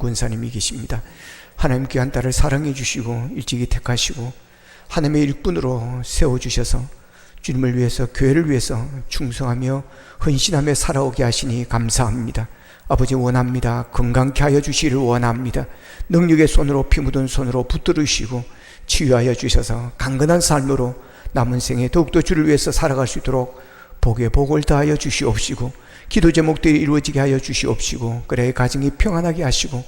권사님이 계십니다. 하나님 귀한 딸을 사랑해 주시고 일찍이 택하시고 하나님의 일꾼으로 세워주셔서 주님을 위해서, 교회를 위해서 충성하며 헌신하며 살아오게 하시니 감사합니다. 아버지, 원합니다. 건강케 하여 주시기를 원합니다. 능력의 손으로, 피 묻은 손으로 붙들으시고 치유하여 주셔서 강건한 삶으로 남은 생에 더욱더 주를 위해서 살아갈 수 있도록 복에 복을 다하여 주시옵시고, 기도 제목들이 이루어지게 하여 주시옵시고, 그래 가정이 평안하게 하시고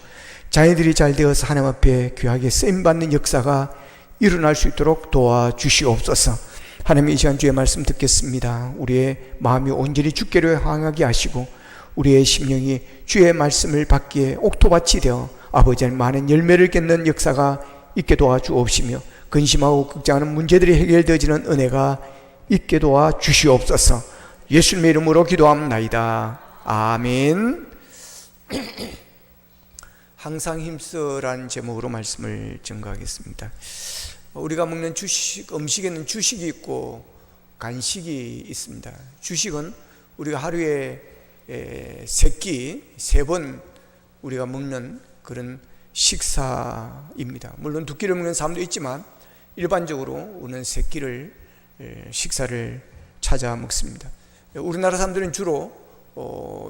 자녀들이 잘 되어서 하나님 앞에 귀하게 쓰임받는 역사가 일어날 수 있도록 도와주시옵소서. 하나님, 이 시간 주의 말씀 듣겠습니다. 우리의 마음이 온전히 주께로 향하게 하시고 우리의 심령이 주의 말씀을 받기에 옥토밭이 되어 아버지 많은 열매를 맺는 역사가 있게 도와주옵시며, 근심하고 걱정하는 문제들이 해결되어지는 은혜가 있게 도와주시옵소서. 예수님의 이름으로 기도합나이다. 아멘. 항상 힘써라는 제목으로 말씀을 전가하겠습니다. 우리가 먹는 주식, 음식에는 주식이 있고 간식이 있습니다. 주식은 우리가 하루에 세 번 우리가 먹는 그런 식사입니다. 물론 두 끼를 먹는 사람도 있지만 일반적으로 우리는 세 끼를 식사를 찾아 먹습니다. 우리나라 사람들은 주로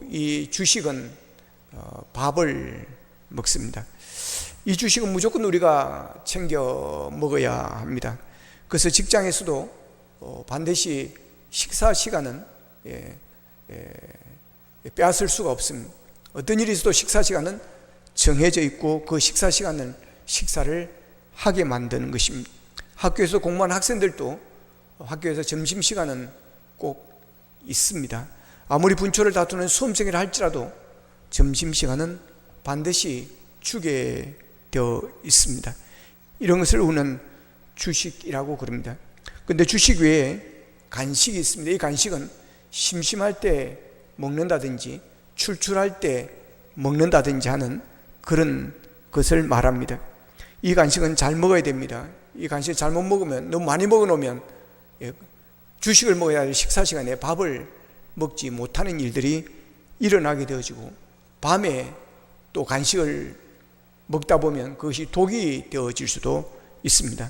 이 주식은 밥을 먹습니다. 이 주식은 무조건 우리가 챙겨 먹어야 합니다. 그래서 직장에서도 반드시 식사 시간은 빼앗을 수가 없습니다. 어떤 일이 있어도 식사 시간은 정해져 있고 그 식사 시간은 식사를 하게 만드는 것입니다. 학교에서 공부하는 학생들도 학교에서 점심시간은 꼭 있습니다. 아무리 분초를 다투는 수험생이라 할지라도 점심시간은 반드시 주게 되어 있습니다. 이런 것을 우리는 주식이라고 그럽니다. 그런데 주식 외에 간식이 있습니다. 이 간식은 심심할 때 먹는다든지 출출할 때 먹는다든지 하는 그런 것을 말합니다. 이 간식은 잘 먹어야 됩니다. 이 간식을 잘못 먹으면, 너무 많이 먹어놓으면 주식을 먹어야 할 식사 시간에 밥을 먹지 못하는 일들이 일어나게 되어지고, 밤에 또 간식을 먹다 보면 그것이 독이 되어질 수도 있습니다.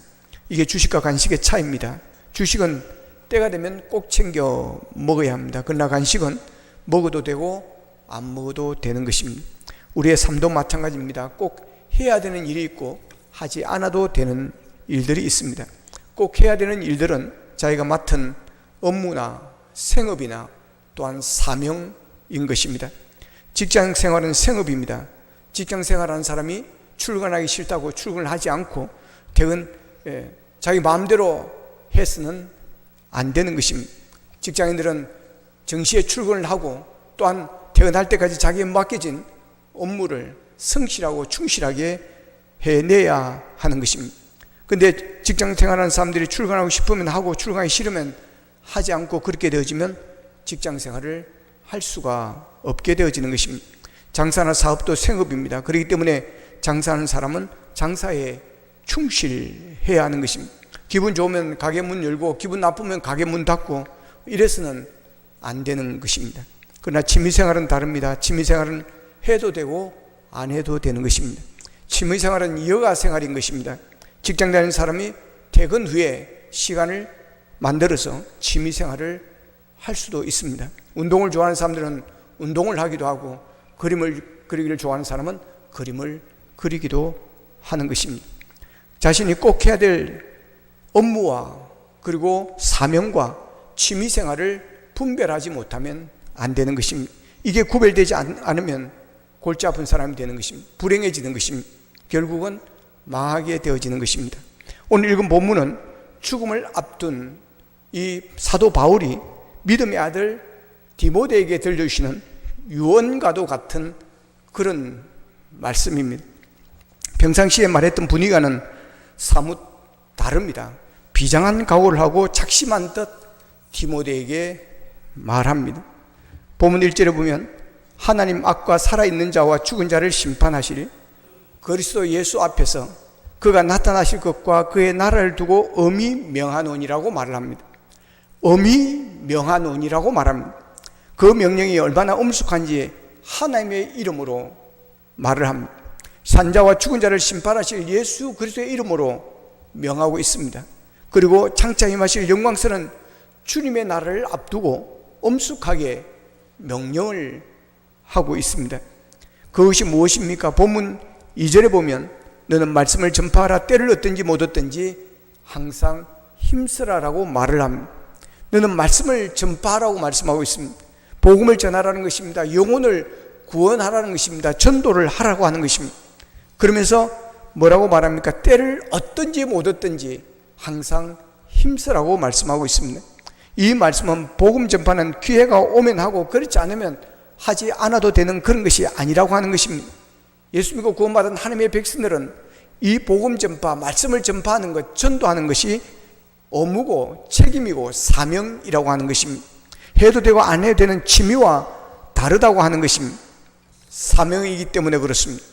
이게 주식과 간식의 차이입니다. 주식은 때가 되면 꼭 챙겨 먹어야 합니다. 그러나 간식은 먹어도 되고 안 먹어도 되는 것입니다. 우리의 삶도 마찬가지입니다. 꼭 해야 되는 일이 있고 하지 않아도 되는 일들이 있습니다. 꼭 해야 되는 일들은 자기가 맡은 업무나 생업이나 또한 사명인 것입니다. 직장 생활은 생업입니다. 직장 생활하는 사람이 출근하기 싫다고 출근을 하지 않고 자기 마음대로 해서는 안 되는 것입니다. 직장인들은 정시에 출근을 하고 또한 퇴근할 때까지 자기에 맡겨진 업무를 성실하고 충실하게 해내야 하는 것입니다. 그런데 직장 생활하는 사람들이 출근하고 싶으면 하고 출근하기 싫으면 하지 않고 그렇게 되어지면 직장 생활을 할 수가 없게 되어지는 것입니다. 장사나 사업도 생업입니다. 그렇기 때문에 장사하는 사람은 장사에 충실해야 하는 것입니다. 기분 좋으면 가게 문 열고 기분 나쁘면 가게 문 닫고 이래서는 안 되는 것입니다. 그러나 취미생활은 다릅니다. 취미생활은 해도 되고 안 해도 되는 것입니다. 취미생활은 여가 생활인 것입니다. 직장 다니는 사람이 퇴근 후에 시간을 만들어서 취미생활을 할 수도 있습니다. 운동을 좋아하는 사람들은 운동을 하기도 하고 그림을 그리기를 좋아하는 사람은 그림을 그리기도 하는 것입니다. 자신이 꼭 해야 될 업무와 그리고 사명과 취미생활을 분별하지 못하면 안 되는 것입니다. 이게 구별되지 않으면 골치 아픈 사람이 되는 것입니다. 불행해지는 것입니다. 결국은 망하게 되어지는 것입니다. 오늘 읽은 본문은 죽음을 앞둔 이 사도 바울이 믿음의 아들 디모데에게 들려주시는 유언과도 같은 그런 말씀입니다. 평상시에 말했던 분위기와는 사뭇 다릅니다. 비장한 각오를 하고 작심한 듯 디모데에게 말합니다. 본문 1절에 보면 하나님 앞과 살아있는 자와 죽은 자를 심판하실 그리스도 예수 앞에서 그가 나타나실 것과 그의 나라를 두고 엄히 명하노니라고 말을 합니다. 엄히 명하노니라고 말합니다. 그 명령이 얼마나 엄숙한지 하나님의 이름으로 말을 합니다. 산자와 죽은 자를 심판하실 예수 그리스도의 이름으로 명하고 있습니다. 그리고 장차 임하실 영광스러운 주님의 나라를 앞두고 엄숙하게 명령을 하고 있습니다. 그것이 무엇입니까? 본문 2절에 보면 너는 말씀을 전파하라. 때를 얻든지 못 얻든지 항상 힘쓰라라고 말을 합니다. 너는 말씀을 전파하라고 말씀하고 있습니다. 복음을 전하라는 것입니다. 영혼을 구원하라는 것입니다. 전도를 하라고 하는 것입니다. 그러면서 뭐라고 말합니까? 때를 얻든지 못 얻든지 항상 힘쓰라고 말씀하고 있습니다. 이 말씀은 복음 전파는 기회가 오면 하고 그렇지 않으면 하지 않아도 되는 그런 것이 아니라고 하는 것입니다. 예수 믿고 구원받은 하나님의 백성들은 이 복음 전파, 말씀을 전파하는 것, 전도하는 것이 업무고 책임이고 사명이라고 하는 것입니다. 해도 되고 안 해도 되는 취미와 다르다고 하는 것입니다. 사명이기 때문에 그렇습니다.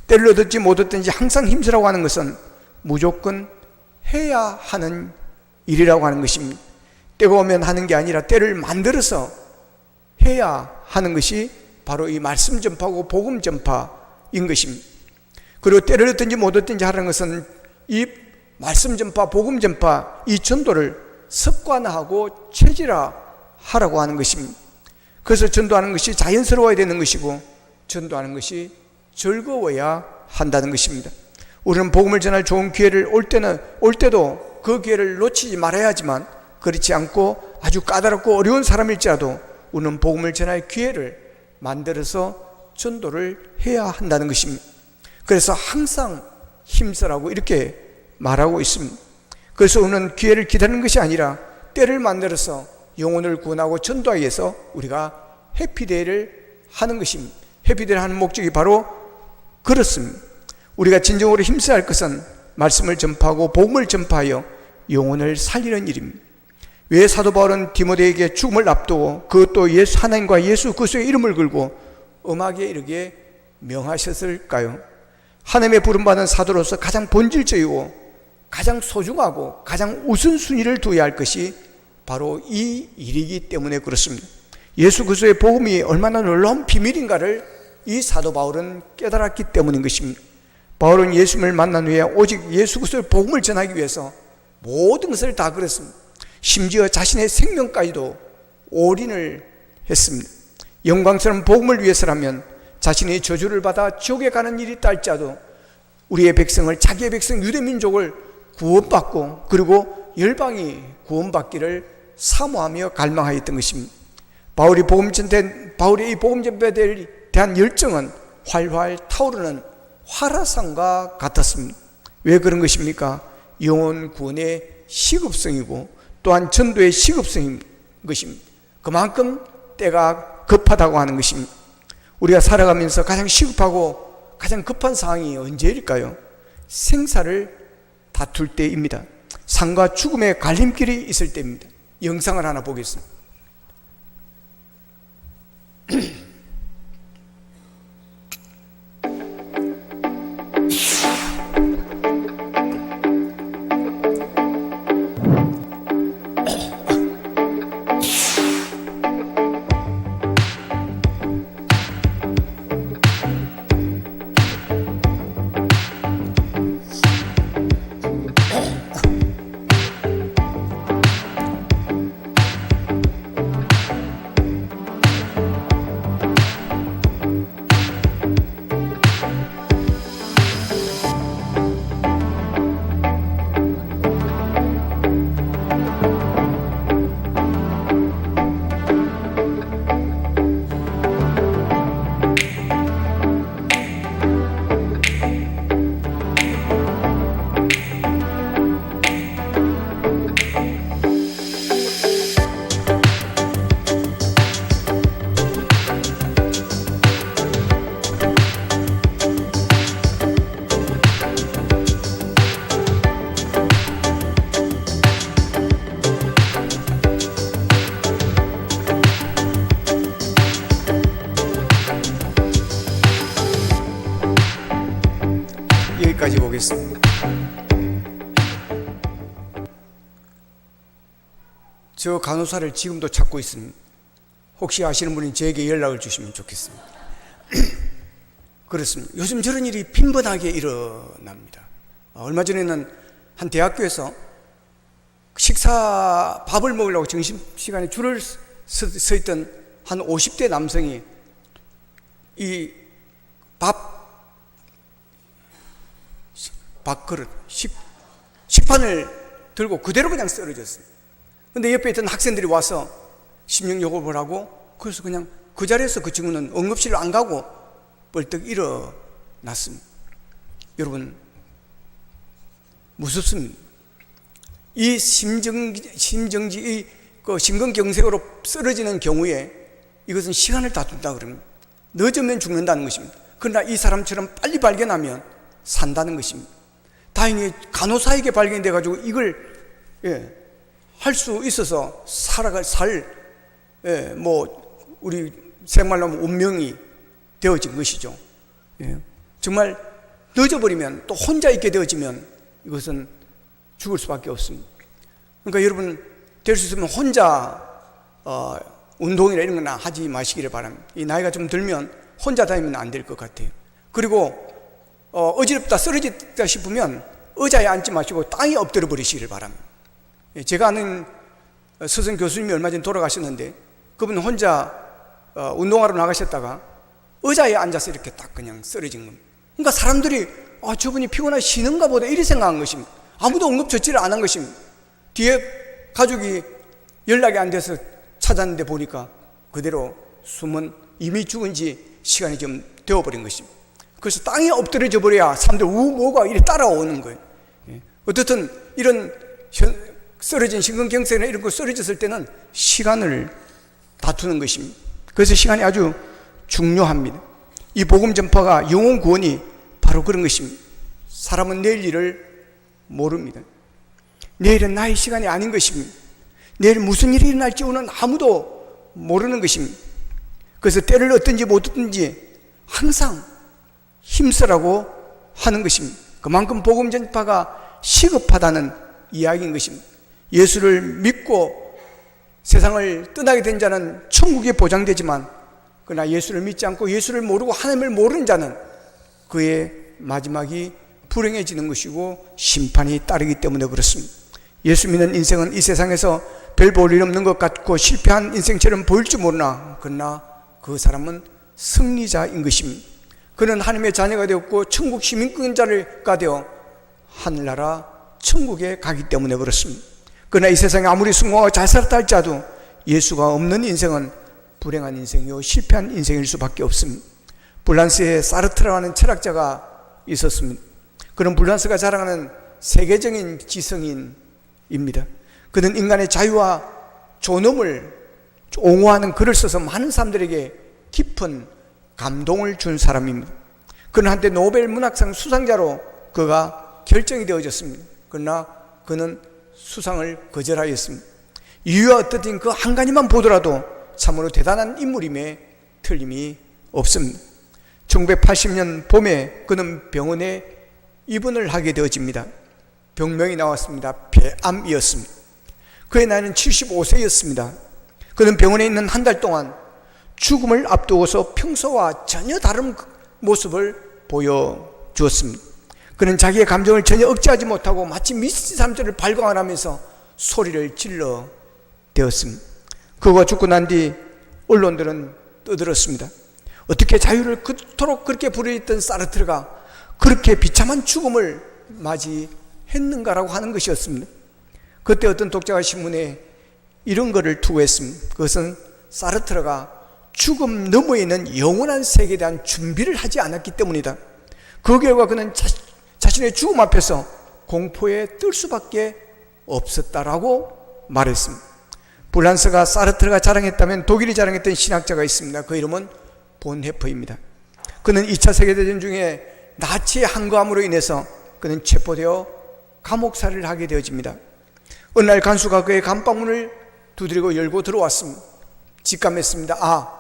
때를 얻든지 못 얻든지 항상 힘쓰라고 하는 것은 무조건 해야 하는 일이라고 하는 것입니다. 때가 오면 하는 게 아니라 때를 만들어서 해야 하는 것이 바로 이 말씀 전파고 복음 전파인 것입니다. 그리고 때를 얻든지 못 얻든지 하라는 것은 이 말씀 전파, 복음 전파, 이 전도를 습관화하고 체질화하라고 하는 것입니다. 그래서 전도하는 것이 자연스러워야 되는 것이고 전도하는 것이 즐거워야 한다는 것입니다. 우리는 복음을 전할 좋은 기회를 올 때도 그 기회를 놓치지 말아야 하지만 그렇지 않고 아주 까다롭고 어려운 사람일지라도 우리는 복음을 전할 기회를 만들어서 전도를 해야 한다는 것입니다. 그래서 항상 힘쓰라고 이렇게 말하고 있습니다. 그래서 우리는 기회를 기다리는 것이 아니라 때를 만들어서 영혼을 구원하고 전도하기 위해서 우리가 해피데이를 하는 것입니다. 해피데이를 하는 목적이 바로 그렇습니다. 우리가 진정으로 힘써야 할 것은 말씀을 전파하고 복음을 전파하여 영혼을 살리는 일입니다. 왜 사도 바울은 디모데에게 죽음을 앞두고 그것도 예수 하나님과 예수 그리스도의 이름을 걸고 음악에 이르게 명하셨을까요? 하나님의 부름받은 사도로서 가장 본질적이고 가장 소중하고 가장 우선순위를 두어야 할 것이 바로 이 일이기 때문에 그렇습니다. 예수 그리스도의 복음이 얼마나 놀라운 비밀인가를 이 사도 바울은 깨달았기 때문인 것입니다. 바울은 예수님을 만난 후에 오직 예수 그리스도의 복음을 전하기 위해서 모든 것을 다 그랬습니다. 심지어 자신의 생명까지도 올인을 했습니다. 영광스러운 복음을 위해서라면 자신이 저주를 받아 지옥에 가는 일이 있다 할지라도 우리의 백성을, 자기의 백성 유대민족을 구원받고 그리고 열방이 구원받기를 사모하며 갈망하였던 것입니다. 바울의 이 복음 전파에 대한 열정은 활활 타오르는 활화산과 같았습니다. 왜 그런 것입니까? 영혼 구원의 시급성이고 또한 전도의 시급성인 것입니다. 그만큼 때가 급하다고 하는 것입니다. 우리가 살아가면서 가장 시급하고 가장 급한 상황이 언제일까요? 생사를 다툴 때입니다. 삶과 죽음의 갈림길이 있을 때입니다. 영상을 하나 보겠습니다. 여기까지 보겠습니다. 저 간호사를 지금도 찾고 있습니다. 혹시 아시는 분이 저에게 연락을 주시면 좋겠습니다. 그렇습니다. 요즘 저런 일이 빈번하게 일어납니다. 얼마 전에는 한 대학교에서 밥을 먹으려고 점심시간에 줄을 서 있던 한 50대 남성이 이 밥그릇, 식판을 들고 그대로 그냥 쓰러졌어요. 근데 옆에 있던 학생들이 와서 심령요법을 하고, 그래서 그냥 그 자리에서 그 친구는 응급실을 안 가고 벌떡 일어났습니다. 여러분, 무섭습니다. 이 심근경색으로 쓰러지는 경우에 이것은 시간을 다툰다 그럽니다. 늦으면 죽는다는 것입니다. 그러나 이 사람처럼 빨리 발견하면 산다는 것입니다. 다행히 간호사에게 발견돼 가지고 이걸 할 수 있어서 우리 생말로 하면 운명이 되어진 것이죠. 정말 늦어버리면, 또 혼자 있게 되어지면 이것은 죽을 수밖에 없습니다. 그러니까 여러분, 될 수 있으면 혼자 운동이나 이런 거나 하지 마시기를 바랍니다. 이 나이가 좀 들면 혼자 다니면 안 될 것 같아요. 그리고 어지럽다, 쓰러졌다 싶으면 의자에 앉지 마시고 땅에 엎드려 버리시기를 바랍니다. 제가 아는 스승 교수님이 얼마 전에 돌아가셨는데, 그분은 혼자 운동하러 나가셨다가 의자에 앉아서 이렇게 딱 그냥 쓰러진 겁니다. 그러니까 사람들이 저분이 피곤하게 쉬는가 보다 이렇게 생각한 것입니다. 아무도 응급처치를 안 한 것입니다. 뒤에 가족이 연락이 안 돼서 찾았는데 보니까 그대로 이미 죽은 지 시간이 좀 되어버린 것입니다. 그래서 땅에 엎드려져 버려야 사람들 뭐가 이렇게 따라오는 거예요. 어떻든 이런 쓰러진 심근경색이나 이런 거 쓰러졌을 때는 시간을 다투는 것입니다. 그래서 시간이 아주 중요합니다. 이 복음 전파가 영혼 구원이 바로 그런 것입니다. 사람은 내일 일을 모릅니다. 내일은 나의 시간이 아닌 것입니다. 내일 무슨 일이 일어날지 오는 아무도 모르는 것입니다. 그래서 때를 얻든지 못 얻든지 항상 힘쓰라고 하는 것입니다. 그만큼 복음 전파가 시급하다는 이야기인 것입니다. 예수를 믿고 세상을 떠나게 된 자는 천국이 보장되지만, 그러나 예수를 믿지 않고 예수를 모르고 하나님을 모르는 자는 그의 마지막이 불행해지는 것이고 심판이 따르기 때문에 그렇습니다. 예수 믿는 인생은 이 세상에서 별 볼 일 없는 것 같고 실패한 인생처럼 보일지 모르나, 그러나 그 사람은 승리자인 것입니다. 그는 하나님의 자녀가 되었고 천국 시민권자가 되어 하늘나라 천국에 가기 때문에 그렇습니다. 그러나 이 세상에 아무리 성공하고 잘 살았다 할지라도 예수가 없는 인생은 불행한 인생이요 실패한 인생일 수밖에 없습니다. 불란스에 사르트라는 철학자가 있었습니다. 그는 불란스가 자랑하는 세계적인 지성인입니다. 그는 인간의 자유와 존엄을 옹호하는 글을 써서 많은 사람들에게 깊은 감동을 준 사람입니다. 그는 한때 노벨 문학상 수상자로 그가 결정이 되어졌습니다. 그러나 그는 수상을 거절하였습니다. 이유와 어떻든 그 한 가지만 보더라도 참으로 대단한 인물임에 틀림이 없습니다. 1980년 봄에 그는 병원에 입원을 하게 되어집니다. 병명이 나왔습니다. 폐암이었습니다. 그의 나이는 75세였습니다. 그는 병원에 있는 한 달 동안 죽음을 앞두고서 평소와 전혀 다른 모습을 보여주었습니다. 그는 자기의 감정을 전혀 억제하지 못하고 마치 미친 사람들을 발광하면서 소리를 질러 대었습니다. 그가 죽고 난 뒤 언론들은 떠들었습니다. 어떻게 자유를 그토록 그렇게 부르짖던 사르트르가 그렇게 비참한 죽음을 맞이했는가라고 하는 것이었습니다. 그때 어떤 독자가 신문에 이런 글을 투고했습니다. 그것은 사르트르가 죽음 너머에 있는 영원한 세계에 대한 준비를 하지 않았기 때문이다. 그 결과 그는 자신의 죽음 앞에서 공포에 뜰 수밖에 없었다라고 말했습니다. 불란스가 사르트르가 자랑했다면 독일이 자랑했던 신학자가 있습니다. 그 이름은 본헤퍼입니다. 그는 2차 세계대전 중에 나치의 항거함으로 인해서 그는 체포되어 감옥살이를 하게 되어집니다. 어느 날 간수가 그의 감방문을 두드리고 열고 들어왔습니다. 직감했습니다.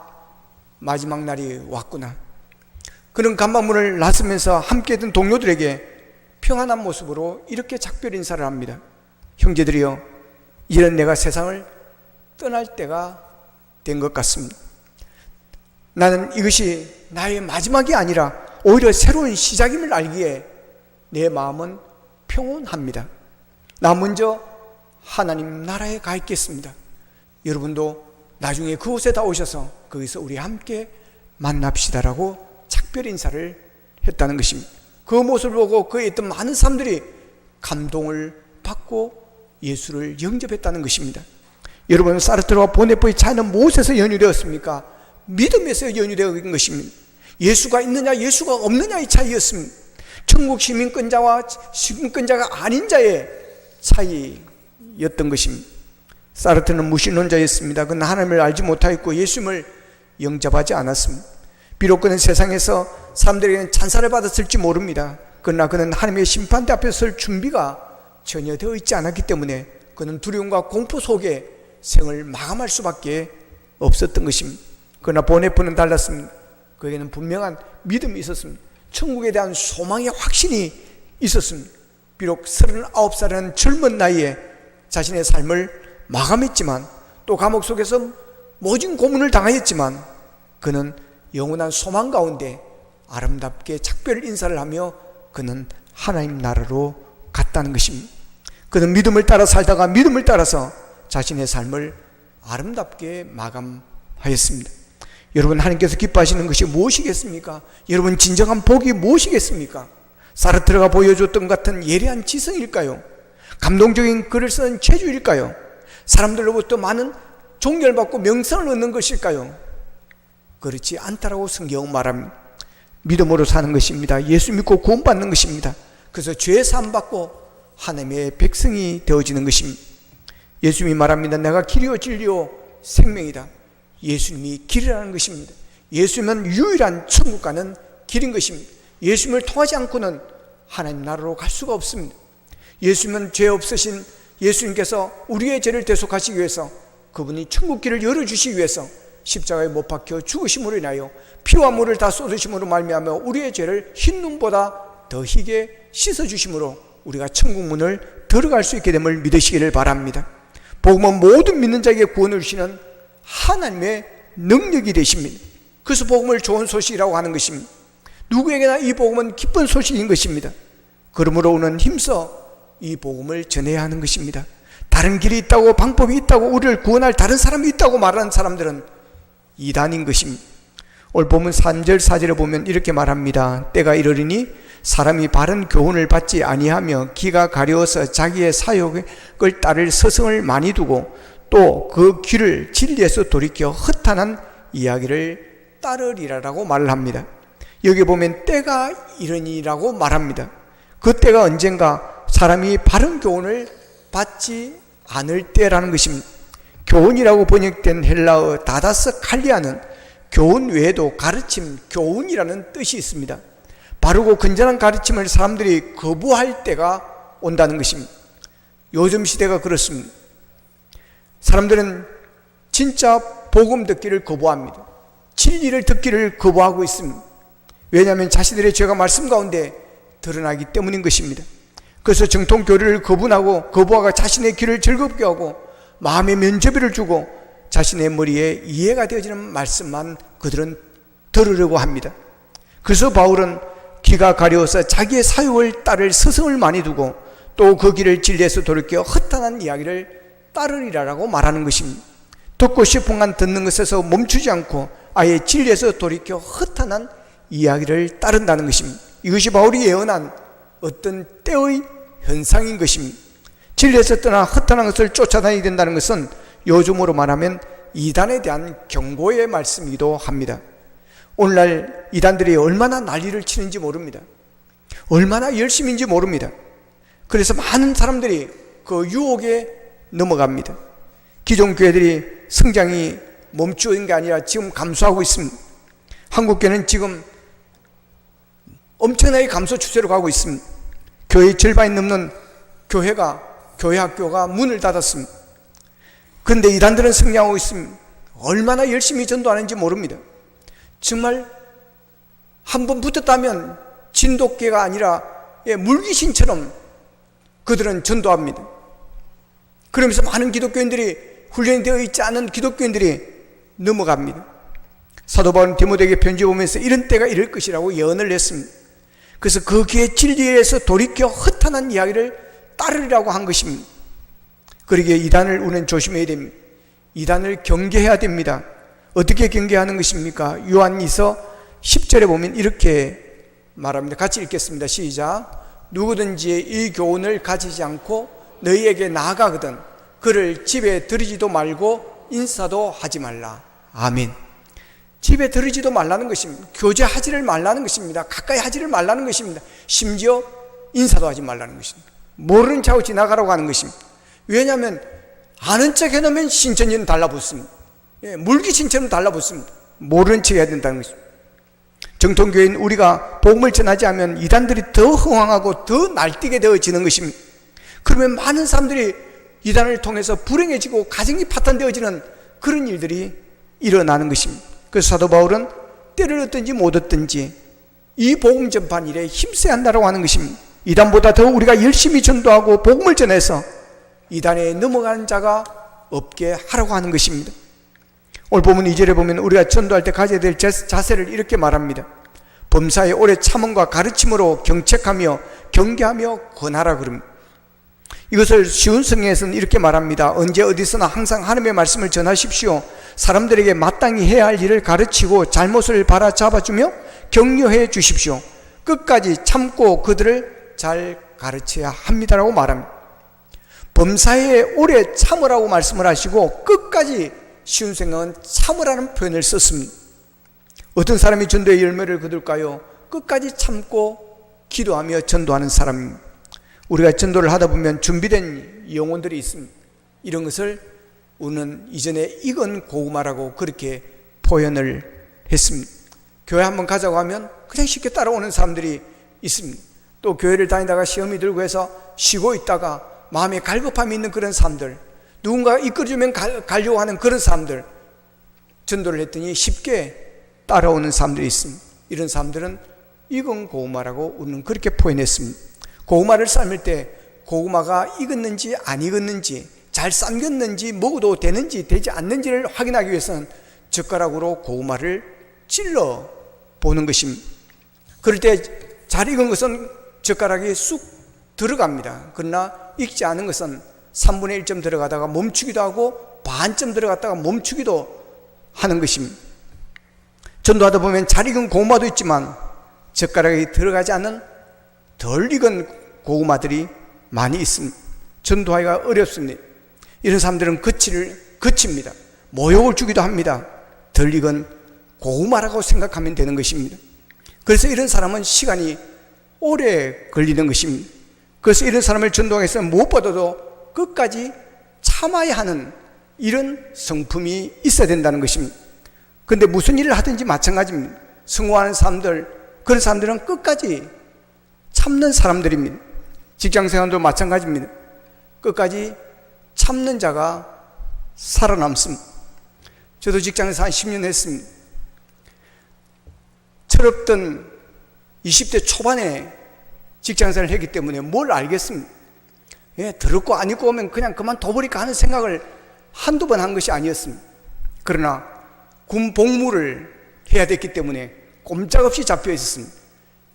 마지막 날이 왔구나. 그는 감방문을 나서면서 함께 있던 동료들에게 평안한 모습으로 이렇게 작별 인사를 합니다. 형제들이여, 이런 내가 세상을 떠날 때가 된 것 같습니다. 나는 이것이 나의 마지막이 아니라 오히려 새로운 시작임을 알기에 내 마음은 평온합니다. 나 먼저 하나님 나라에 가 있겠습니다. 여러분도 나중에 그곳에 다 오셔서 거기서 우리 함께 만납시다라고 작별 인사를 했다는 것입니다. 그 모습을 보고 그에 있던 많은 사람들이 감동을 받고 예수를 영접했다는 것입니다. 여러분, 사르트르와 보네포의 차이는 무엇에서 연유되었습니까? 믿음에서 연유되어 것입니다. 예수가 있느냐 예수가 없느냐의 차이였습니다. 천국 시민권자와 시민권자가 아닌 자의 차이였던 것입니다. 사르트르는 무신론자였습니다. 그는 하나님을 알지 못하였고 예수님을 영접하지 않았습니다. 비록 그는 세상에서 사람들에게는 찬사를 받았을지 모릅니다. 그러나 그는 하나님의 심판대 앞에 설 준비가 전혀 되어 있지 않았기 때문에 그는 두려움과 공포 속에 생을 마감할 수밖에 없었던 것입니다. 그러나 보네포는 달랐습니다. 그에게는 분명한 믿음이 있었습니다. 천국에 대한 소망의 확신이 있었습니다. 비록 39살이라는 젊은 나이에 자신의 삶을 마감했지만 또 감옥 속에서 모진 고문을 당하였지만 그는 영원한 소망 가운데 아름답게 작별 인사를 하며 그는 하나님 나라로 갔다는 것입니다. 그는 믿음을 따라 살다가 믿음을 따라서 자신의 삶을 아름답게 마감하였습니다. 여러분, 하나님께서 기뻐하시는 것이 무엇이겠습니까? 여러분, 진정한 복이 무엇이겠습니까? 사르트르가 보여줬던 것 같은 예리한 지성일까요? 감동적인 글을 쓰는 재주일까요? 사람들로부터 많은 존경받고 명성을 얻는 것일까요? 그렇지 않다라고 성경은 말합니다. 믿음으로 사는 것입니다. 예수 믿고 구원받는 것입니다. 그래서 죄 사함 받고 하나님의 백성이 되어지는 것입니다. 예수님이 말합니다. 내가 길이요 진리요 생명이다. 예수님이 길이라는 것입니다. 예수님은 유일한 천국 가는 길인 것입니다. 예수님을 통하지 않고는 하나님 나라로 갈 수가 없습니다. 예수님은 죄 없으신 예수님께서 우리의 죄를 대속하시기 위해서 그분이 천국 길을 열어주시기 위해서 십자가에 못 박혀 죽으심으로 인하여 피와 물을 다 쏟으심으로 말미암아 우리의 죄를 흰 눈보다 더 희게 씻어주심으로 우리가 천국 문을 들어갈 수 있게 됨을 믿으시기를 바랍니다. 복음은 모든 믿는 자에게 구원을 주시는 하나님의 능력이 되십니다. 그래서 복음을 좋은 소식이라고 하는 것입니다. 누구에게나 이 복음은 기쁜 소식인 것입니다. 그러므로 우리는 힘써 이 복음을 전해야 하는 것입니다. 다른 길이 있다고, 방법이 있다고, 우리를 구원할 다른 사람이 있다고 말하는 사람들은 이단인 것입니다. 오늘 보면 3절 4절에 보면 이렇게 말합니다. 때가 이르리니 사람이 바른 교훈을 받지 아니하며 기가 가려워서 자기의 사욕을 따를 서성을 많이 두고 또 그 귀를 진리에서 돌이켜 허탄한 이야기를 따르리라라고 말을 합니다. 여기 보면 때가 이르니라고 말합니다. 그 때가 언젠가 사람이 바른 교훈을 받지 않을 때라는 것입니다. 교훈이라고 번역된 헬라어 다다스 칼리아는 교훈 외에도 가르침, 교훈이라는 뜻이 있습니다. 바르고 건전한 가르침을 사람들이 거부할 때가 온다는 것입니다. 요즘 시대가 그렇습니다. 사람들은 진짜 복음 듣기를 거부합니다. 진리를 듣기를 거부하고 있습니다. 왜냐하면 자신들의 죄가 말씀 가운데 드러나기 때문인 것입니다. 그래서 정통 교리를 거부하고 자신의 귀를 즐겁게 하고 마음의 면죄비를 주고 자신의 머리에 이해가 되어지는 말씀만 그들은 들으려고 합니다. 그래서 바울은 귀가 가려워서 자기의 사욕을 따를 스승을 많이 두고 또 그 길을 진리에서 돌이켜 허탄한 이야기를 따르리라라고 말하는 것입니다. 듣고 싶은간 듣는 것에서 멈추지 않고 아예 진리에서 돌이켜 허탄한 이야기를 따른다는 것입니다. 이것이 바울이 예언한 어떤 때의 현상인 것입니다. 진리에서 떠나 허탄한 것을 쫓아다니게 된다는 것은 요즘으로 말하면 이단에 대한 경고의 말씀이기도 합니다. 오늘날 이단들이 얼마나 난리를 치는지 모릅니다. 얼마나 열심인지 모릅니다. 그래서 많은 사람들이 그 유혹에 넘어갑니다. 기존 교회들이 성장이 멈추는 게 아니라 지금 감소하고 있습니다. 한국교회는 지금 엄청나게 감소 추세로 가고 있습니다. 교회의 절반이 넘는 교회 학교가 문을 닫았습니다. 그런데 이단들은 성장하고 있습니다. 얼마나 열심히 전도하는지 모릅니다. 정말 한번 붙었다면 진돗개가 아니라 물귀신처럼 그들은 전도합니다. 그러면서 많은 기독교인들이 훈련되어 있지 않은 기독교인들이 넘어갑니다. 사도 바울은 디모데에게 편지 보면서 이런 때가 이럴 것이라고 예언을 했습니다. 그래서 거기에 진리에서 돌이켜 허탄한 이야기를 따르리라고 한 것입니다. 그러기에 이단을 우리는 조심해야 됩니다. 이단을 경계해야 됩니다. 어떻게 경계하는 것입니까? 요한이서 10절에 보면 이렇게 말합니다. 같이 읽겠습니다. 시작. 누구든지 이 교훈을 가지지 않고 너희에게 나아가거든 그를 집에 들이지도 말고 인사도 하지 말라. 아멘. 집에 들이지도 말라는 것입니다. 교제하지를 말라는 것입니다. 가까이 하지를 말라는 것입니다. 심지어 인사도 하지 말라는 것입니다. 모르는 척하고 지나가라고 하는 것입니다. 왜냐하면 아는 척 해놓으면 신천지는 달라붙습니다. 물귀신처럼 달라붙습니다. 모르는 척 해야 된다는 것입니다. 정통교회인 우리가 복음을 전하지 않으면 이단들이 더 흥황하고 더 날뛰게 되어지는 것입니다. 그러면 많은 사람들이 이단을 통해서 불행해지고 가정이 파탄되어지는 그런 일들이 일어나는 것입니다. 그래서 사도 바울은 때를 얻든지 못 얻든지 이 복음 전파 일에 힘써야 한다고 하는 것입니다. 이단보다 더 우리가 열심히 전도하고 복음을 전해서 이단에 넘어가는 자가 없게 하라고 하는 것입니다. 오늘 본문 2절에 보면 우리가 전도할 때 가져야 될 자세를 이렇게 말합니다. 범사에 오래 참음과 가르침으로 경책하며 경계하며 권하라 그럽니다. 이것을 쉬운 성경에서는 이렇게 말합니다. 언제 어디서나 항상 하나님의 말씀을 전하십시오. 사람들에게 마땅히 해야 할 일을 가르치고 잘못을 바라잡아주며 격려해 주십시오. 끝까지 참고 그들을 잘 가르쳐야 합니다라고 말합니다. 범사에 오래 참으라고 말씀을 하시고 끝까지 쉬운 생각은 참으라는 표현을 썼습니다. 어떤 사람이 전도의 열매를 거둘까요? 끝까지 참고 기도하며 전도하는 사람입니다. 우리가 전도를 하다 보면 준비된 영혼들이 있습니다. 이런 것을 우리는 이전에 익은 고구마라고 그렇게 표현을 했습니다. 교회 한번 가자고 하면 그냥 쉽게 따라오는 사람들이 있습니다. 또 교회를 다니다가 시험이 들고 해서 쉬고 있다가 마음에 갈급함이 있는 그런 사람들, 누군가가 이끌어주면 가려고 하는 그런 사람들, 전도를 했더니 쉽게 따라오는 사람들이 있습니다. 이런 사람들은 익은 고구마라고 우리는 그렇게 표현했습니다. 고구마를 삶을 때 고구마가 익었는지 안 익었는지, 잘 삶겼는지, 먹어도 되는지 되지 않는지를 확인하기 위해서는 젓가락으로 고구마를 찔러 보는 것입니다. 그럴 때 잘 익은 것은 젓가락이 쑥 들어갑니다. 그러나 익지 않은 것은 3분의 1점 들어가다가 멈추기도 하고 반점 들어갔다가 멈추기도 하는 것입니다. 전도하다 보면 잘 익은 고구마도 있지만 젓가락이 들어가지 않는 덜 익은 고구마들이 많이 있습니다. 전도하기가 어렵습니다. 이런 사람들은 거칩니다. 모욕을 주기도 합니다. 덜 익은 고구마라고 생각하면 되는 것입니다. 그래서 이런 사람은 시간이 오래 걸리는 것입니다. 그래서 이런 사람을 전도하기 위해서 무엇보다도 끝까지 참아야 하는 이런 성품이 있어야 된다는 것입니다. 그런데 무슨 일을 하든지 마찬가지입니다. 성공하는 사람들, 그런 사람들은 끝까지 참는 사람들입니다. 직장생활도 마찬가지입니다. 끝까지 참는 자가 살아남습니다. 저도 직장에서 한 10년 했습니다. 철없던 20대 초반에 직장생활을 했기 때문에 뭘 알겠습니다. 더럽고 안 입고 오면 그냥 그만둬버릴까 하는 생각을 한두 번 한 것이 아니었습니다. 그러나 군 복무를 해야 됐기 때문에 꼼짝없이 잡혀 있었습니다.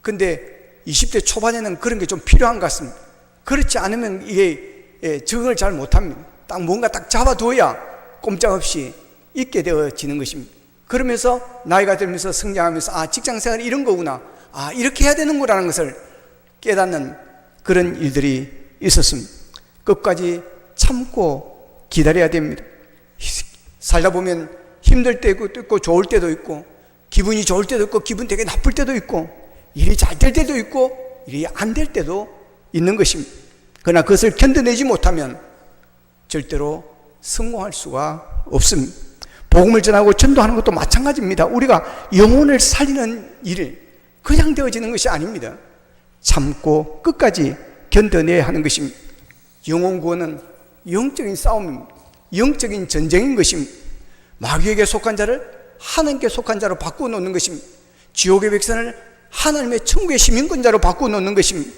근데 20대 초반에는 그런 게 좀 필요한 것 같습니다. 그렇지 않으면 이게 적응을 잘 못합니다. 딱 뭔가 딱 잡아둬야 꼼짝없이 있게 되어지는 것입니다. 그러면서 나이가 들면서 성장하면서 직장생활이 이런 거구나, 이렇게 해야 되는구나라는 것을 깨닫는 그런 일들이 있었습니다. 끝까지 참고 기다려야 됩니다. 살다 보면 힘들 때도 있고 좋을 때도 있고, 기분이 좋을 때도 있고 기분 되게 나쁠 때도 있고, 일이 잘 될 때도 있고 일이 안 될 때도 있는 것입니다. 그러나 그것을 견뎌내지 못하면 절대로 성공할 수가 없습니다. 복음을 전하고 전도하는 것도 마찬가지입니다. 우리가 영혼을 살리는 일을 그냥 되어지는 것이 아닙니다. 참고 끝까지 견뎌내야 하는 것입니다. 영혼 구원은 영적인 싸움입니다. 영적인 전쟁인 것입니다. 마귀에게 속한 자를 하나님께 속한 자로 바꾸어 놓는 것입니다. 지옥의 백성을 하나님의 천국의 시민권자로 바꾸어 놓는 것입니다.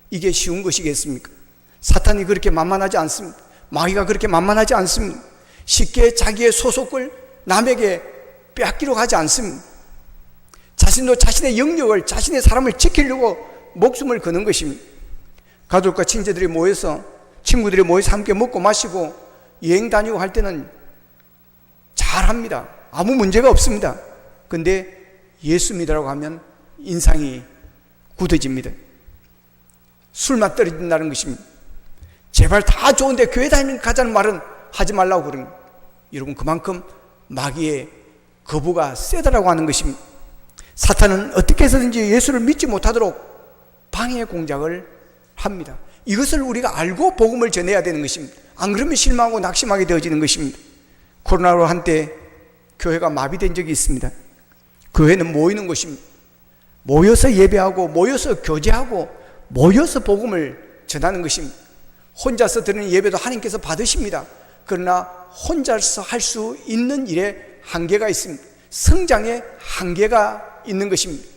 이게 쉬운 것이겠습니까? 사탄이 그렇게 만만하지 않습니다. 마귀가 그렇게 만만하지 않습니다. 쉽게 자기의 소속을 남에게 빼앗기려고 하지 않습니다. 자신도 자신의 영역을, 자신의 사람을 지키려고 목숨을 거는 것입니다. 가족과 친지들이 모여서, 친구들이 모여서 함께 먹고 마시고 여행 다니고 할 때는 잘합니다. 아무 문제가 없습니다. 근데 예수 믿으라고 하면 인상이 굳어집니다. 술만 떨어진다는 것입니다. 제발 다 좋은데 교회 다니면 가자는 말은 하지 말라고 그럽니다. 여러분, 그만큼 마귀의 거부가 세다라고 하는 것입니다. 사탄은 어떻게 해서든지 예수를 믿지 못하도록 방해 공작을 합니다. 이것을 우리가 알고 복음을 전해야 되는 것입니다. 안 그러면 실망하고 낙심하게 되어지는 것입니다. 코로나로 한때 교회가 마비된 적이 있습니다. 교회는 모이는 것입니다. 모여서 예배하고, 모여서 교제하고, 모여서 복음을 전하는 것입니다. 혼자서 드리는 예배도 하나님께서 받으십니다. 그러나 혼자서 할 수 있는 일에 한계가 있습니다. 성장에 한계가 있는 것입니다.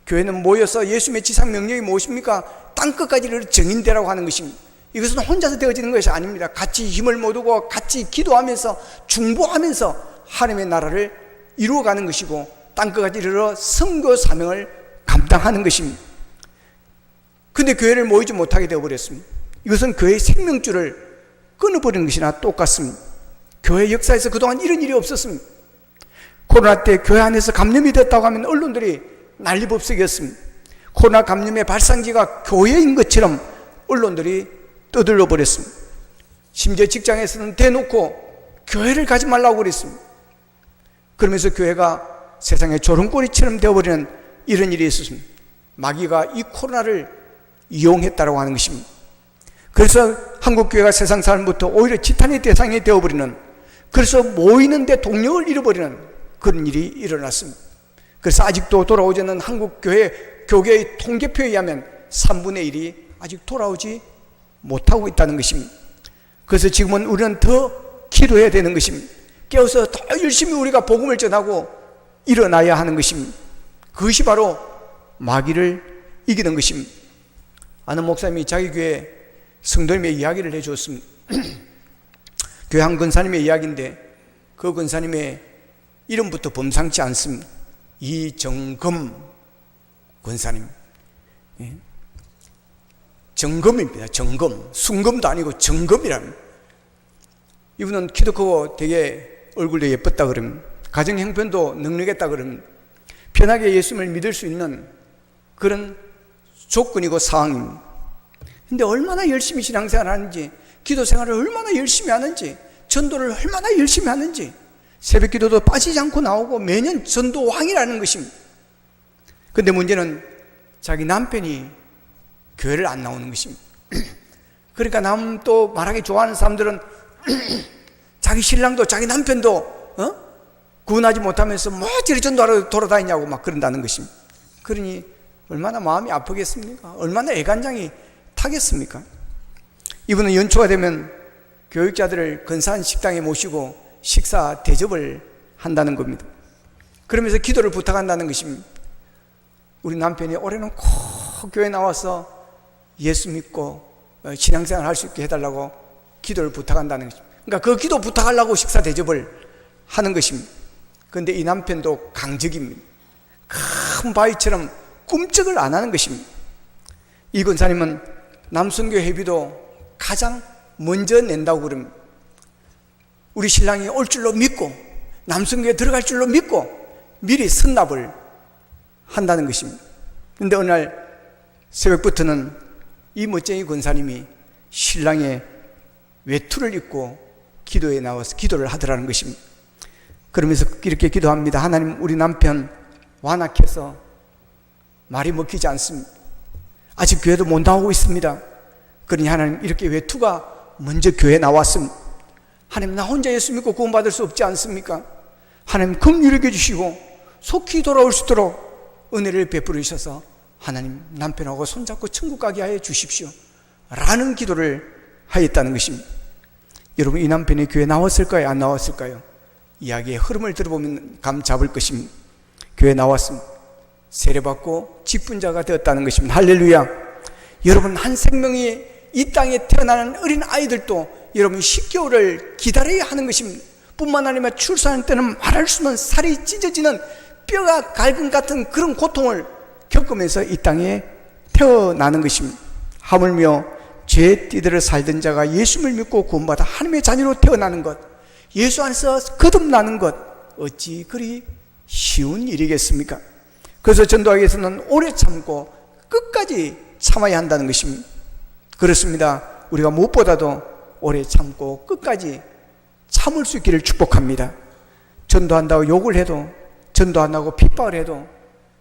교회는 모여서 예수님의 지상 명령이 무엇입니까? 땅끝까지 이르러 정인되라고 하는 것입니다. 이것은 혼자서 되어지는 것이 아닙니다. 같이 힘을 모으고 같이 기도하면서 중보하면서 하나님의 나라를 이루어가는 것이고, 땅끝까지 이르러 선교 사명을 감당하는 것입니다. 근데 교회를 모이지 못하게 되어버렸습니다. 이것은 교회의 생명줄을 끊어버리는 것이나 똑같습니다. 교회 역사에서 그동안 이런 일이 없었습니다. 코로나 때 교회 안에서 감염이 됐다고 하면 언론들이 난리법석이었습니다. 코로나 감염의 발상지가 교회인 것처럼 언론들이 떠들러 버렸습니다. 심지어 직장에서는 대놓고 교회를 가지 말라고 그랬습니다. 그러면서 교회가 세상의 조롱거리처럼 되어버리는 이런 일이 있었습니다. 마귀가 이 코로나를 이용했다고 하는 것입니다. 그래서 한국교회가 세상 사람부터 오히려 지탄의 대상이 되어버리는, 그래서 모이는데 동력을 잃어버리는 그런 일이 일어났습니다. 그래서 아직도 돌아오지 않는 한국교회 교계의 통계표에 의하면 3분의 1이 아직 돌아오지 못하고 있다는 것입니다. 그래서 지금은 우리는 더 기도해야 되는 것입니다. 깨어서 더 열심히 우리가 복음을 전하고 일어나야 하는 것입니다. 그것이 바로 마귀를 이기는 것입니다. 아는 목사님이 자기 교회 성도님의 이야기를 해주었습니다. 교회 한 권사님의 이야기인데, 그 권사님의 이름부터 범상치 않습니다. 이정금 권사님. 정금입니다. 정금. 순금도 아니고 정금이랍니다. 이분은 키도 크고 되게 얼굴도 예뻤다 그럽니다. 가정 형편도 넉넉했다 그럽니다. 편하게 예수님을 믿을 수 있는 그런 조건이고 상황입니다. 근데 얼마나 열심히 신앙생활을 하는지, 기도 생활을 얼마나 열심히 하는지, 전도를 얼마나 열심히 하는지, 새벽 기도도 빠지지 않고 나오고 매년 전도 왕이라는 것입니다. 근데 문제는 자기 남편이 교회를 안 나오는 것입니다. 그러니까 남 또 말하기 좋아하는 사람들은 자기 신랑도 자기 남편도 구원하지 못하면서 뭐 저리 전도하러 돌아다니냐고 막 그런다는 것입니다. 그러니 얼마나 마음이 아프겠습니까? 얼마나 애간장이 타겠습니까? 이분은 연초가 되면 교육자들을 근사한 식당에 모시고 식사 대접을 한다는 겁니다. 그러면서 기도를 부탁한다는 것입니다. 우리 남편이 올해는 꼭 교회 나와서 예수 믿고 신앙생활 할 수 있게 해달라고 기도를 부탁한다는 것입니다. 그러니까 그 기도 부탁하려고 식사 대접을 하는 것입니다. 그런데 이 남편도 강적입니다. 큰 바위처럼 꿈쩍을 안 하는 것입니다. 이 권사님은 남선교 회비도 가장 먼저 낸다고 그럽니다. 우리 신랑이 올 줄로 믿고 남선교에 들어갈 줄로 믿고 미리 선납을 한다는 것입니다. 그런데 어느 날 새벽부터는 이 멋쟁이 권사님이 신랑의 외투를 입고 기도에 나와서 기도를 하더라는 것입니다. 그러면서 이렇게 기도합니다. 하나님, 우리 남편 완악해서 말이 먹히지 않습니다. 아직 교회도 못 나오고 있습니다. 그러니 하나님, 이렇게 외투가 먼저 교회에 나왔습니다. 하나님, 나 혼자 예수 믿고 구원받을 수 없지 않습니까? 하나님, 긍휼히 여겨주시고 속히 돌아올 수 있도록 은혜를 베풀어 주셔서 하나님, 남편하고 손잡고 천국 가게 하여 주십시오 라는 기도를 하였다는 것입니다. 여러분, 이 남편이 교회에 나왔을까요? 안 나왔을까요? 이야기의 흐름을 들어보면 감 잡을 것입니다. 교회에 나왔습니다. 세례받고 직분자가 되었다는 것입니다. 할렐루야. 여러분, 한 생명이 이 땅에 태어나는 어린 아이들도 여러분 10개월을 기다려야 하는 것입니다. 뿐만 아니라 출산할 때는 말할 수 없는 살이 찢어지는 뼈가 갈근 같은 그런 고통을 겪으면서 이 땅에 태어나는 것입니다. 하물며 죄 띠들을 살던 자가 예수를 믿고 구원받아 하나님의 자녀로 태어나는 것, 예수 안에서 거듭나는 것, 어찌 그리 쉬운 일이겠습니까? 그래서 전도하기 위해서는 오래 참고 끝까지 참아야 한다는 것입니다. 그렇습니다. 우리가 무엇보다도 오래 참고 끝까지 참을 수 있기를 축복합니다. 전도한다고 욕을 해도, 전도한다고 핍박을 해도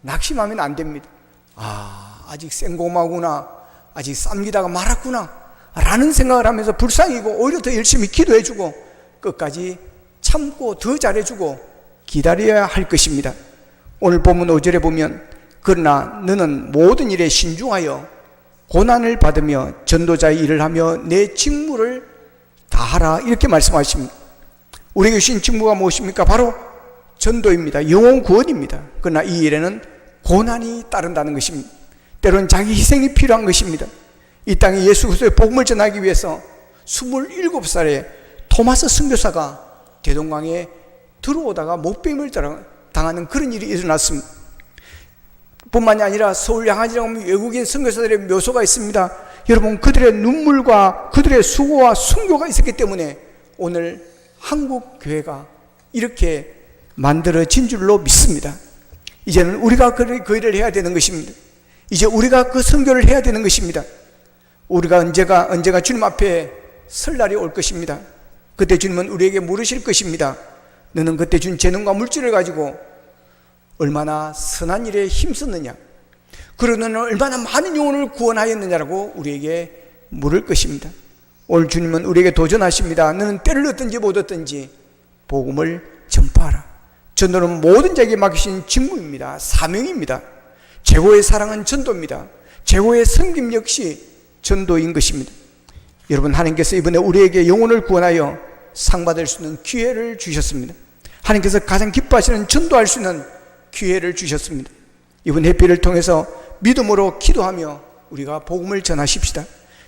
낙심하면 안 됩니다. 아직 생고마구나, 아직 쌈기다가 말았구나 라는 생각을 하면서 불쌍히고 오히려 더 열심히 기도해주고 끝까지 참고 더 잘해주고 기다려야 할 것입니다. 오늘 본문 5절에 보면 그러나 너는 모든 일에 신중하여 고난을 받으며 전도자의 일을 하며 내 직무를 다하라, 이렇게 말씀하십니다. 우리에게 주신 직무가 무엇입니까? 바로 전도입니다. 영혼 구원입니다. 그러나 이 일에는 고난이 따른다는 것입니다. 때로는 자기 희생이 필요한 것입니다. 이 땅에 예수 그리스도의 복음을 전하기 위해서 27살에 토마스 선교사가 대동강에 들어오다가 목베임을 당하는 그런 일이 일어났습니다. 뿐만이 아니라 서울 양아지라고 하면 외국인 선교사들의 묘소가 있습니다. 여러분, 그들의 눈물과 그들의 수고와 순교가 있었기 때문에 오늘 한국 교회가 이렇게 만들어진 줄로 믿습니다. 이제는 우리가 그 일을 해야 되는 것입니다. 이제 우리가 그 선교를 해야 되는 것입니다. 우리가 언제가 주님 앞에 설 날이 올 것입니다. 그때 주님은 우리에게 물으실 것입니다. 너는 그때 준 재능과 물질을 가지고 얼마나 선한 일에 힘썼느냐, 그리고 너는 얼마나 많은 영혼을 구원하였느냐라고 우리에게 물을 것입니다. 오늘 주님은 우리에게 도전하십니다. 너는 때를 얻든지 못 얻든지 복음을 전파하라. 전도는 모든 자에게 맡기신 직무입니다. 사명입니다. 최고의 사랑은 전도입니다. 최고의 섬김 역시 전도인 것입니다. 여러분, 하나님께서 이번에 우리에게 영혼을 구원하여 상 받을 수 있는 기회를 주셨습니다. 하나님께서 가장 기뻐하시는 전도할 수 있는 기회를 주셨습니다. 이번 해피를 통해서 믿음으로 기도하며 우리가 복음을 전하십시다.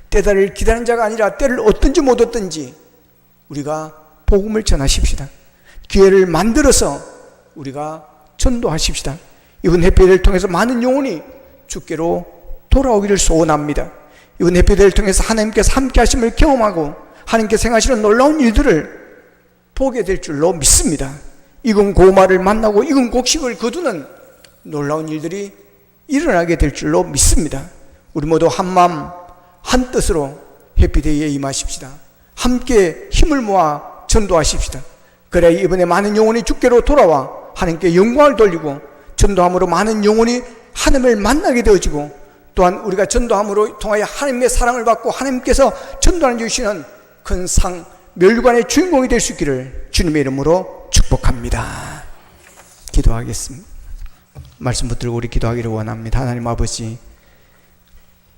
때를 기다리는 자가 아니라 때를 얻든지 못 얻든지 우리가 복음을 전하십시다. 기회를 만들어서 우리가 전도하십시다. 이번 해피를 통해서 많은 영혼이 주께로 돌아오기를 소원합니다. 이번 해피를 통해서 하나님께서 함께 하심을 경험하고 하나님께서 행하시는 놀라운 일들을 보게 될 줄로 믿습니다. 익은 고마를 만나고 익은 곡식을 거두는 놀라운 일들이 일어나게 될 줄로 믿습니다. 우리 모두 한마음 한뜻으로 해피데이에 임하십시다. 함께 힘을 모아 전도하십시다. 그래야 이번에 많은 영혼이 주께로 돌아와 하나님께 영광을 돌리고 전도함으로 많은 영혼이 하나님을 만나게 되어지고 또한 우리가 전도함으로 통하여 하나님의 사랑을 받고 하나님께서 전도하는 주시는 큰 상, 멸관의 주인공이 될 수 있기를 주님의 이름으로 축복합니다. 기도하겠습니다. 말씀 붙들고 우리 기도하기를 원합니다. 하나님 아버지,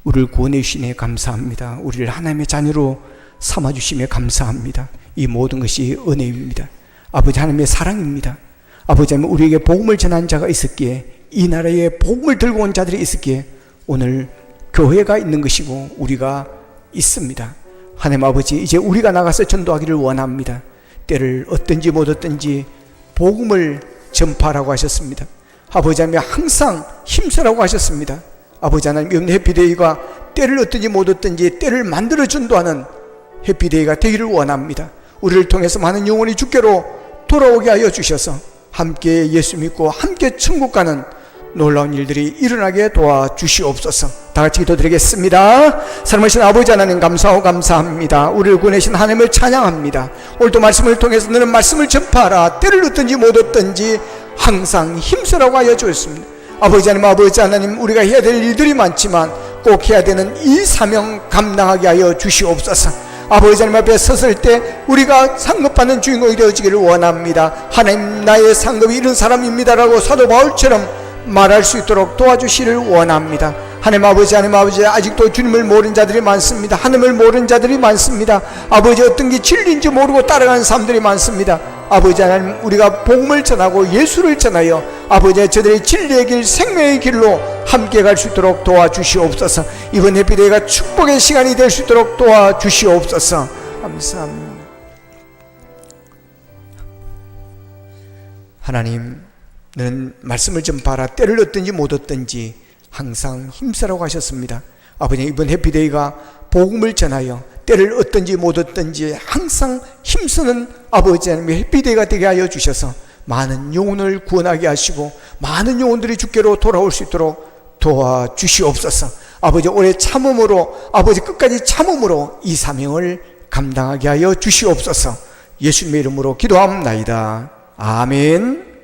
우리를 구원해 주시니 감사합니다. 우리를 하나님의 자녀로 삼아주시며 감사합니다. 이 모든 것이 은혜입니다. 아버지, 하나님의 사랑입니다. 아버지, 우리에게 복음을 전한 자가 있었기에, 이 나라에 복음을 들고 온 자들이 있었기에 오늘 교회가 있는 것이고 우리가 있습니다. 하나님 아버지, 이제 우리가 나가서 전도하기를 원합니다. 때를 얻든지 못 얻든지 복음을 전파하라고 하셨습니다. 아버지 하나님, 항상 힘쓰라고 하셨습니다. 아버지 하나님, 이번 해피데이가 때를 얻든지 못 얻든지 때를 만들어 전도하는 해피데이가 되기를 원합니다. 우리를 통해서 많은 영혼이 주께로 돌아오게 하여 주셔서 함께 예수 믿고 함께 천국 가는 놀라운 일들이 일어나게 도와주시옵소서. 다같이 기도드리겠습니다. 사랑하신 아버지 하나님, 감사하고 감사합니다. 우리를 구원하신 하나님을 찬양합니다. 오늘도 말씀을 통해서 너는 말씀을 전파하라. 때를 얻든지 못 얻든지 항상 힘쓰라고 하여 주셨습니다. 아버지 하나님, 우리가 해야 될 일들이 많지만 꼭 해야 되는 이 사명 감당하게 하여 주시옵소서. 아버지 하나님 앞에 섰을 때 우리가 상급받는 주인공이 되어지기를 원합니다. 하나님, 나의 상급이 이런 사람입니다라고 사도 바울처럼 말할 수 있도록 도와주시를 원합니다. 하나님 아버지, 아직도 주님을 모르는 자들이 많습니다. 하나님을 모르는 자들이 많습니다. 아버지, 어떤 게 진리인지 모르고 따라가는 사람들이 많습니다. 아버지 하나님, 우리가 복음을 전하고 예수를 전하여 아버지, 저들의 진리의 길, 생명의 길로 함께 갈 수 있도록 도와주시옵소서. 이번 해피데이가 축복의 시간이 될 수 있도록 도와주시옵소서. 감사합니다. 하나님, 너는 말씀을 전파하라. 때를 얻든지 못 얻든지 항상 힘쓰라고 하셨습니다. 아버지, 이번 해피데이가 복음을 전하여 때를 얻든지 못 얻든지 항상 힘쓰는 아버지 하나님의 해피데이가 되게 하여 주셔서 많은 영혼을 구원하게 하시고 많은 영혼들이 주께로 돌아올 수 있도록 도와주시옵소서. 아버지, 올해 참음으로, 아버지 끝까지 참음으로 이 사명을 감당하게 하여 주시옵소서. 예수님의 이름으로 기도합나이다. 아멘.